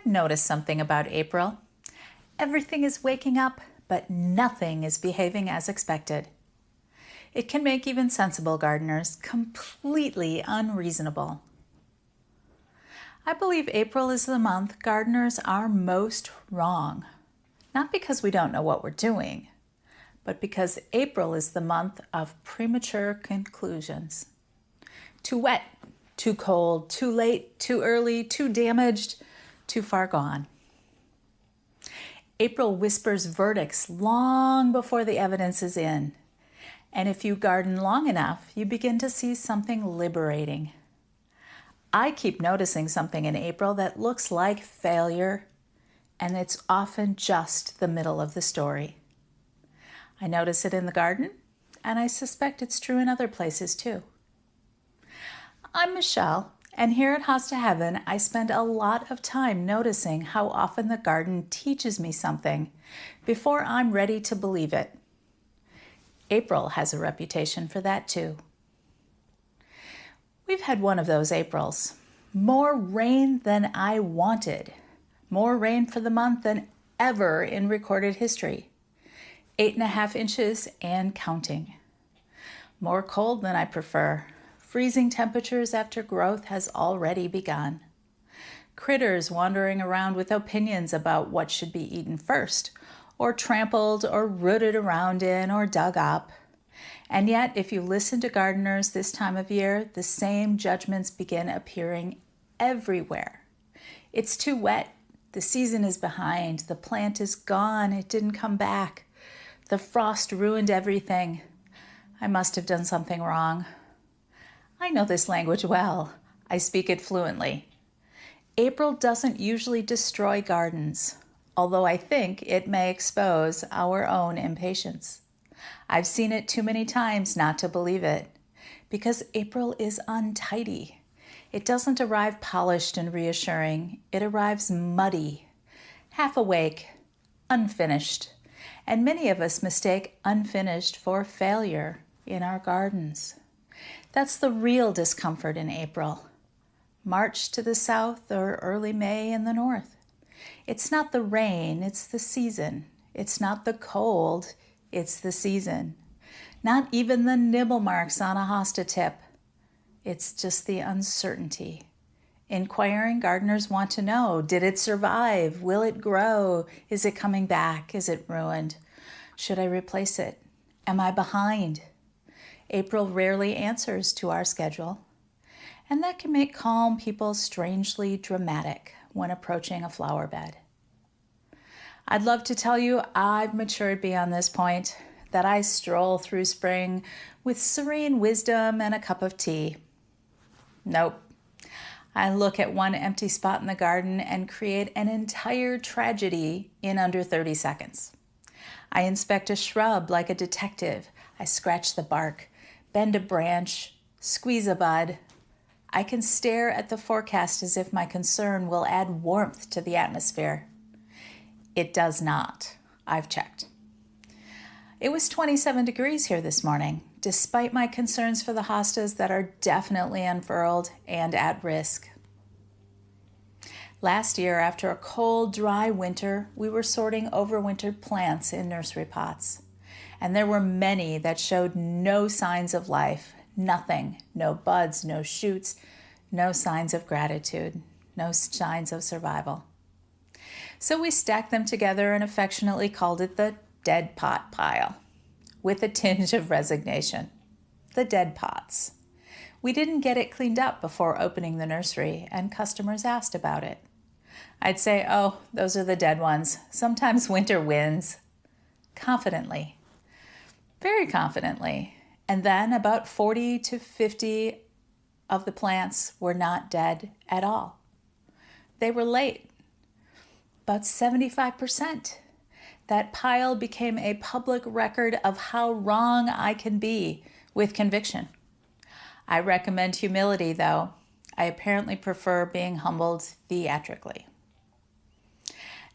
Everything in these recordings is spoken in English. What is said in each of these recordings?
I've noticed something about April. Everything is waking up, but nothing is behaving as expected. It can make even sensible gardeners completely unreasonable. I believe April is the month gardeners are most wrong. Not because we don't know what we're doing, but because April is the month of premature conclusions. Too wet, too cold, too late, too early, too damaged, too far gone. April whispers verdicts long before the evidence is in. And if you garden long enough, you begin to see something liberating. I keep noticing something in April that looks like failure, and it's often just the middle of the story. I notice it in the garden, and I suspect it's true in other places too. I'm Michelle, and here at Hosta Heaven, I spend a lot of time noticing how often the garden teaches me something before I'm ready to believe it. April has a reputation for that too. We've had one of those Aprils. More rain than I wanted. More rain for the month than ever in recorded history. 8.5 inches and counting. More cold than I prefer. Freezing temperatures after growth has already begun. Critters wandering around with opinions about what should be eaten first, or trampled or rooted around in or dug up. And yet, if you listen to gardeners this time of year, the same judgments begin appearing everywhere. It's too wet. The season is behind. The plant is gone. It didn't come back. The frost ruined everything. I must have done something wrong. I know this language well. I speak it fluently. April doesn't usually destroy gardens, although I think it may expose our own impatience. I've seen it too many times not to believe it, because April is untidy. It doesn't arrive polished and reassuring. It arrives muddy, half awake, unfinished. And many of us mistake unfinished for failure in our gardens. That's the real discomfort in April. March to the south or early May in the north. It's not the rain, it's the season. It's not the cold, it's the season. Not even the nibble marks on a hosta tip. It's just the uncertainty. Inquiring gardeners want to know, did it survive? Will it grow? Is it coming back? Is it ruined? Should I replace it? Am I behind? April rarely answers to our schedule, and that can make calm people strangely dramatic when approaching a flower bed. I'd love to tell you I've matured beyond this point, that I stroll through spring with serene wisdom and a cup of tea. Nope. I look at one empty spot in the garden and create an entire tragedy in under 30 seconds. I inspect a shrub like a detective. I scratch the bark, bend a branch, squeeze a bud. I can stare at the forecast as if my concern will add warmth to the atmosphere. It does not. I've checked. It was 27 degrees here this morning, despite my concerns for the hostas that are definitely unfurled and at risk. Last year, after a cold, dry winter, we were sorting overwintered plants in nursery pots. And there were many that showed no signs of life, nothing, no buds, no shoots, no signs of gratitude, no signs of survival. So we stacked them together and affectionately called it the dead pot pile, with a tinge of resignation. The dead pots. We didn't get it cleaned up before opening the nursery, and customers asked about it. I'd say, oh, those are the dead ones. Sometimes winter wins. Confidently. Very confidently. And then about 40 to 50 of the plants were not dead at all. They were late. About 75%. That pile became a public record of how wrong I can be with conviction. I recommend humility, though. I apparently prefer being humbled theatrically.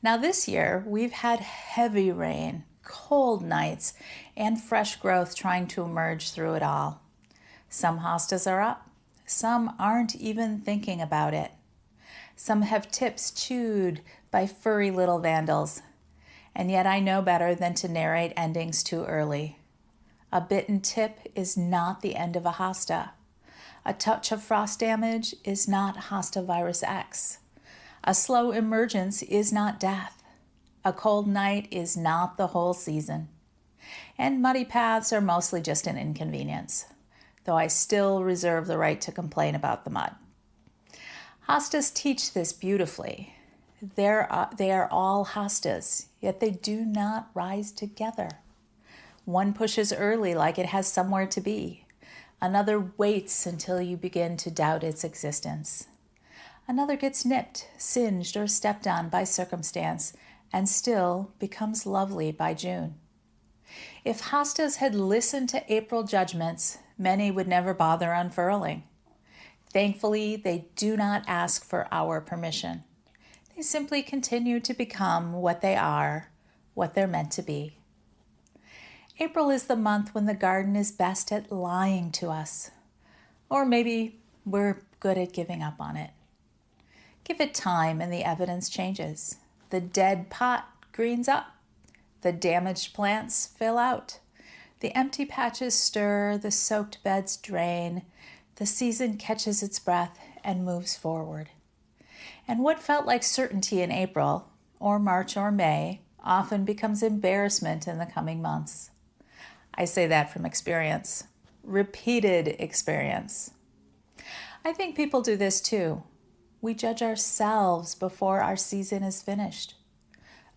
Now this year, we've had heavy rain, cold nights, and fresh growth trying to emerge through it all. Some hostas are up. Some aren't even thinking about it. Some have tips chewed by furry little vandals. And yet I know better than to narrate endings too early. A bitten tip is not the end of a hosta. A touch of frost damage is not Hosta virus X. A slow emergence is not death. A cold night is not the whole season. And muddy paths are mostly just an inconvenience, though I still reserve the right to complain about the mud. Hostas teach this beautifully. They are all hostas, yet they do not rise together. One pushes early like it has somewhere to be. Another waits until you begin to doubt its existence. Another gets nipped, singed, or stepped on by circumstance, and still becomes lovely by June. If hostas had listened to April judgments, many would never bother unfurling. Thankfully, they do not ask for our permission. They simply continue to become what they are, what they're meant to be. April is the month when the garden is best at lying to us. Or maybe we're good at giving up on it. Give it time and the evidence changes. The dead pot greens up. The damaged plants fill out. The empty patches stir, the soaked beds drain. The season catches its breath and moves forward. And what felt like certainty in April, or March or May, often becomes embarrassment in the coming months. I say that from experience, repeated experience. I think people do this too. We judge ourselves before our season is finished.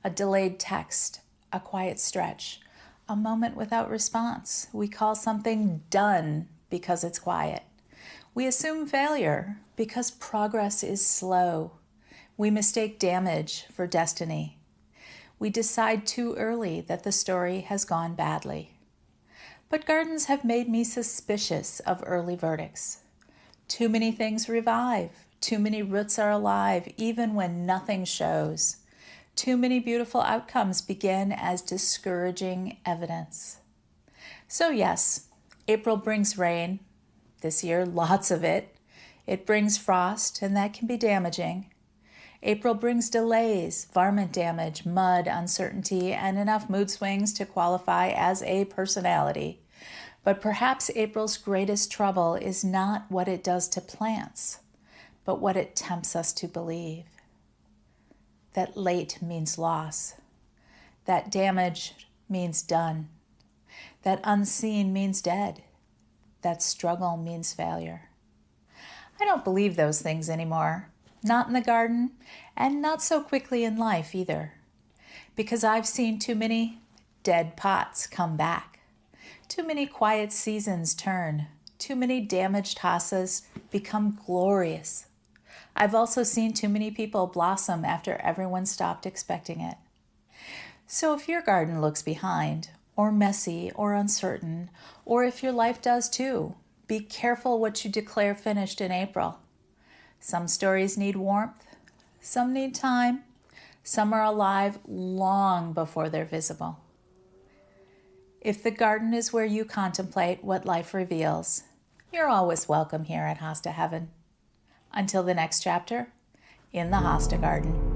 A delayed text, a quiet stretch, a moment without response. We call something done because it's quiet. We assume failure because progress is slow. We mistake damage for destiny. We decide too early that the story has gone badly. But gardens have made me suspicious of early verdicts. Too many things revive. Too many roots are alive, even when nothing shows. Too many beautiful outcomes begin as discouraging evidence. So yes, April brings rain. This year, lots of it. It brings frost, and that can be damaging. April brings delays, varmint damage, mud, uncertainty, and enough mood swings to qualify as a personality. But perhaps April's greatest trouble is not what it does to plants, but what it tempts us to believe. That late means loss. That damage means done. That unseen means dead. That struggle means failure. I don't believe those things anymore. Not in the garden, and not so quickly in life either. Because I've seen too many dead pots come back. Too many quiet seasons turn. Too many damaged hostas become glorious. I've also seen too many people blossom after everyone stopped expecting it. So if your garden looks behind, or messy, or uncertain, or if your life does too, be careful what you declare finished in April. Some stories need warmth, some need time, some are alive long before they're visible. If the garden is where you contemplate what life reveals, you're always welcome here at Hosta Heaven. Until the next chapter, in the Hosta Garden.